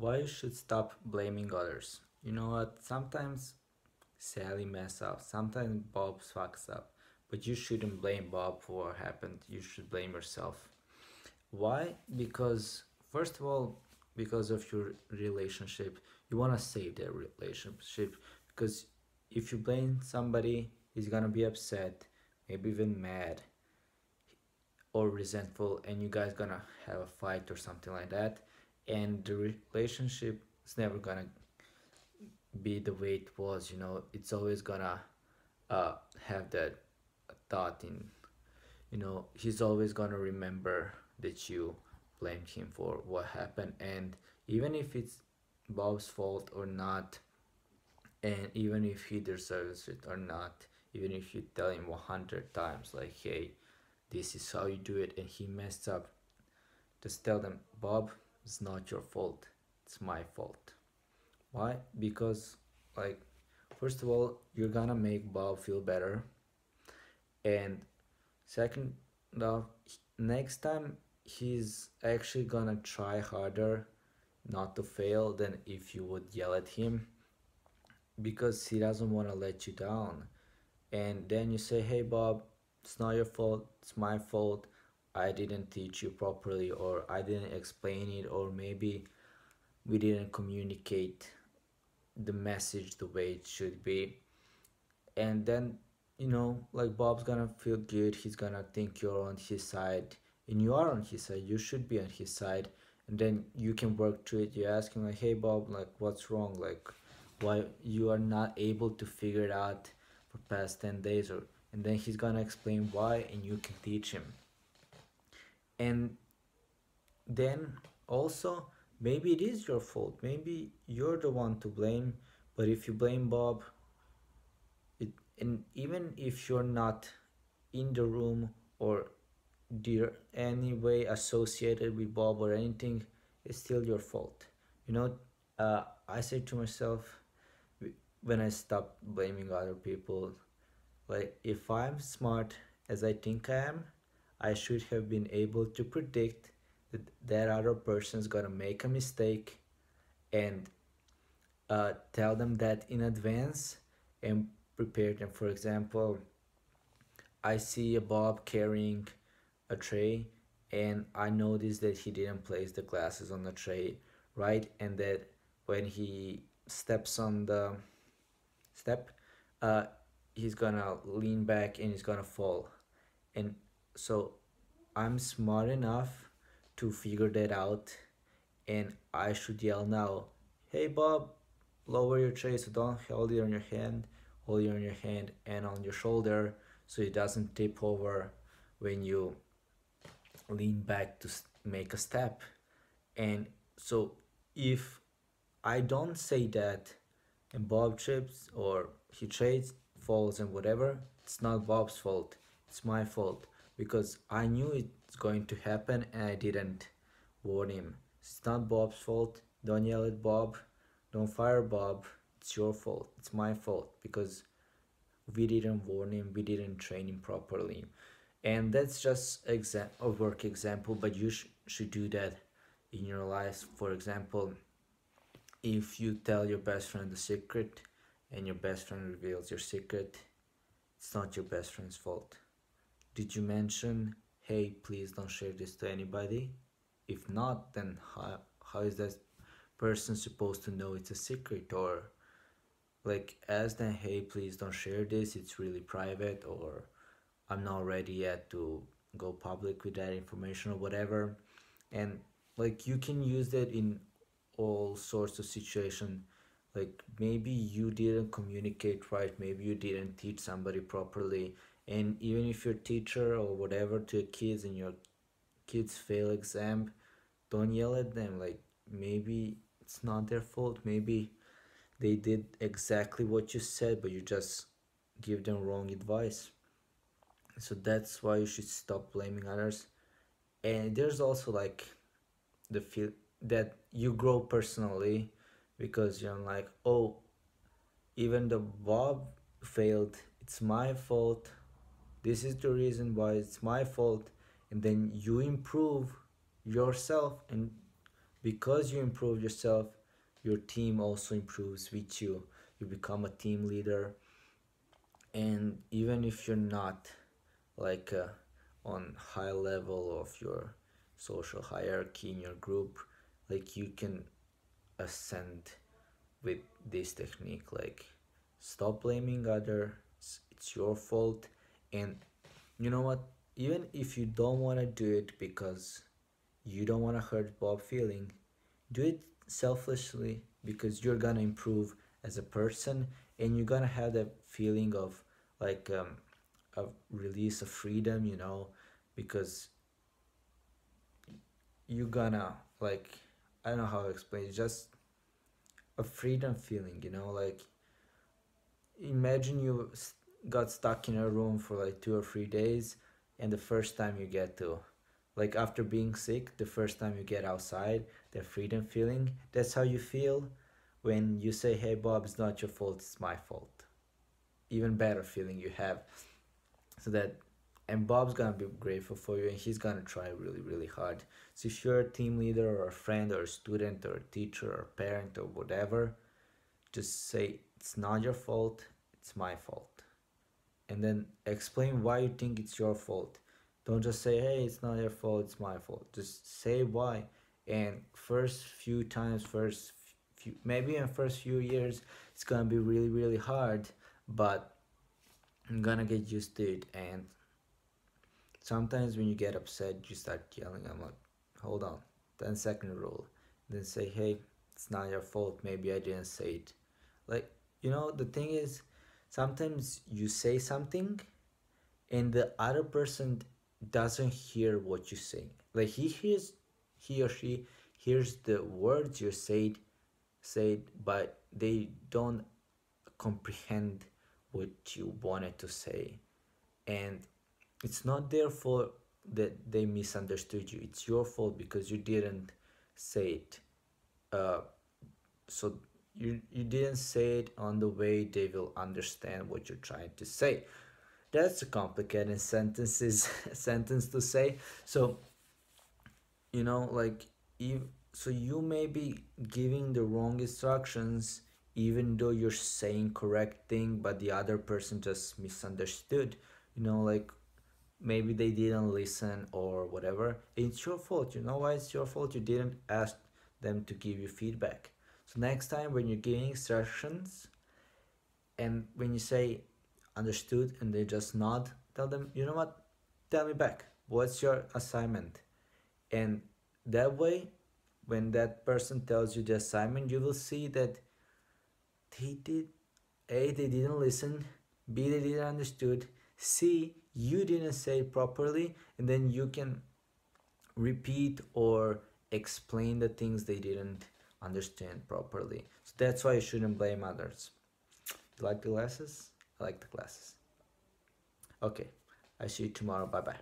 Why you should stop blaming others? You know what? Sometimes Sally mess up, sometimes Bob fucks up, but you shouldn't blame Bob for what happened. You should blame yourself. Why? Because first of all, because of your relationship, you want to save their relationship. Because if you blame somebody, he's gonna be upset, maybe even mad or resentful, and you guys gonna have a fight or something like that, and the relationship is never gonna be the way it was. It's always gonna uh, have that thought in, he's always gonna remember that you blamed him for what happened. And even if it's Bob's fault or not, and even if he deserves it or not, even if you tell him 100 times like, hey, this is how you do it, and he messed up, just tell them, Bob, it's not your fault, it's my fault. Why? Because, like, first of all, you're gonna make Bob feel better, and second off, next time he's actually gonna try harder not to fail than if you would yell at him, because he doesn't want to let you down. And then you say, hey Bob, it's not your fault, it's my fault. I didn't teach you properly, or I didn't explain it, or maybe we didn't communicate the message the way it should be. And then, like, Bob's gonna feel good, he's gonna think you're on his side, and you are on his side, you should be on his side. And then you can work through it. You ask him like, hey Bob, like, what's wrong, like, why you are not able to figure it out for past 10 days, or and then he's gonna explain why, and you can teach him. And then also, maybe it is your fault, maybe you're the one to blame. But if you blame Bob, and even if you're not in the room or dear any way associated with Bob or anything, it's still your fault. You know, I say to myself, when I stop blaming other people, like, if I'm smart as I think I am, I should have been able to predict that that other person's gonna make a mistake, and tell them that in advance and prepare them. For example, I see a Bob carrying a tray, and I notice that he didn't place the glasses on the tray, right? And that when he steps on the step, uh, he's gonna lean back and he's gonna fall. And so I'm smart enough to figure that out, and I should yell now, hey Bob, lower your tray, so don't hold it on your hand, hold it on your hand and on your shoulder, so it doesn't tip over when you lean back to make a step. And so if I don't say that, and Bob trips or he trades, falls, and whatever, it's not Bob's fault, it's my fault, because I knew it's going to happen and I didn't warn him. It's not Bob's fault. Don't yell at Bob, don't fire Bob. It's your fault, it's my fault, because we didn't warn him, we didn't train him properly. And that's just a work example, but you should do that in your life. For example, if you tell your best friend a secret and your best friend reveals your secret, it's not your best friend's fault. Did you mention, hey, please don't share this to anybody? If not, then how is that person supposed to know it's a secret? Or, like, ask them, hey, please don't share this, it's really private, or I'm not ready yet to go public with that information, or whatever. And, like, you can use that in all sorts of situation. Like, maybe you didn't communicate right, maybe you didn't teach somebody properly, and even if your teacher or whatever to your kids, and your kids fail exam, don't yell at them. Like, maybe it's not their fault, maybe they did exactly what you said, but you just give them wrong advice. So that's why you should stop blaming others. And there's also, like, the feel that you grow personally, because you're like, oh, even the Bob failed, it's my fault, this is the reason why it's my fault. And then you improve yourself and because you improve yourself, your team also improves with you. You become a team leader, and even if you're not like on high level of your social hierarchy in your group, like you can ascend with this technique. Like, stop blaming others, it's your fault. And you know what, even if you don't want to do it because you don't want to hurt Bob feeling, do it selfishly because you're gonna improve as a person, and you're gonna have that feeling of like a release of freedom, because you're gonna like, I don't know how to explain it, just a freedom feeling, like imagine you got stuck in a room for like 2 or 3 days, and the first time you get to, like after being sick, the first time you get outside, the freedom feeling, that's how you feel when you say, hey Bob, it's not your fault, it's my fault. Even better feeling you have. So that, and Bob's gonna be grateful for you, and he's gonna try really really hard. So if you're a team leader or a friend or a student or a teacher or a parent or whatever, just say it's not your fault, it's my fault. And then explain why you think it's your fault. Don't just say, hey, it's not your fault, it's my fault. Just say why. And first few times, first few, maybe in first few years, it's gonna be really really hard, but I'm gonna get used to it. And sometimes when you get upset, you start yelling. I'm like, hold on, 10-second rule. Then say, hey, it's not your fault, maybe I didn't say it. Like, the thing is, sometimes you say something and the other person doesn't hear what you say. Like he or she hears the words you said, but they don't comprehend what you wanted to say. And it's not their fault that they misunderstood you. It's your fault because you didn't say it. Uh, so you didn't say it on the way they will understand what you're trying to say. That's a complicated sentences sentence to say. So like, if so you may be giving the wrong instructions even though you're saying correct thing, but the other person just misunderstood. Like, maybe they didn't listen or whatever. It's your fault. You know why it's your fault? You didn't ask them to give you feedback. So next time when you're giving instructions, and when you say understood and they just nod, tell them, you know what, tell me back, what's your assignment? And that way, when that person tells you the assignment, you will see that they did, A, they didn't listen, B, they didn't understood, C, you didn't say it properly, and then you can repeat or explain the things they didn't understand properly. So that's why you shouldn't blame others. You like the glasses? I like the glasses. Okay, I see you tomorrow. Bye bye.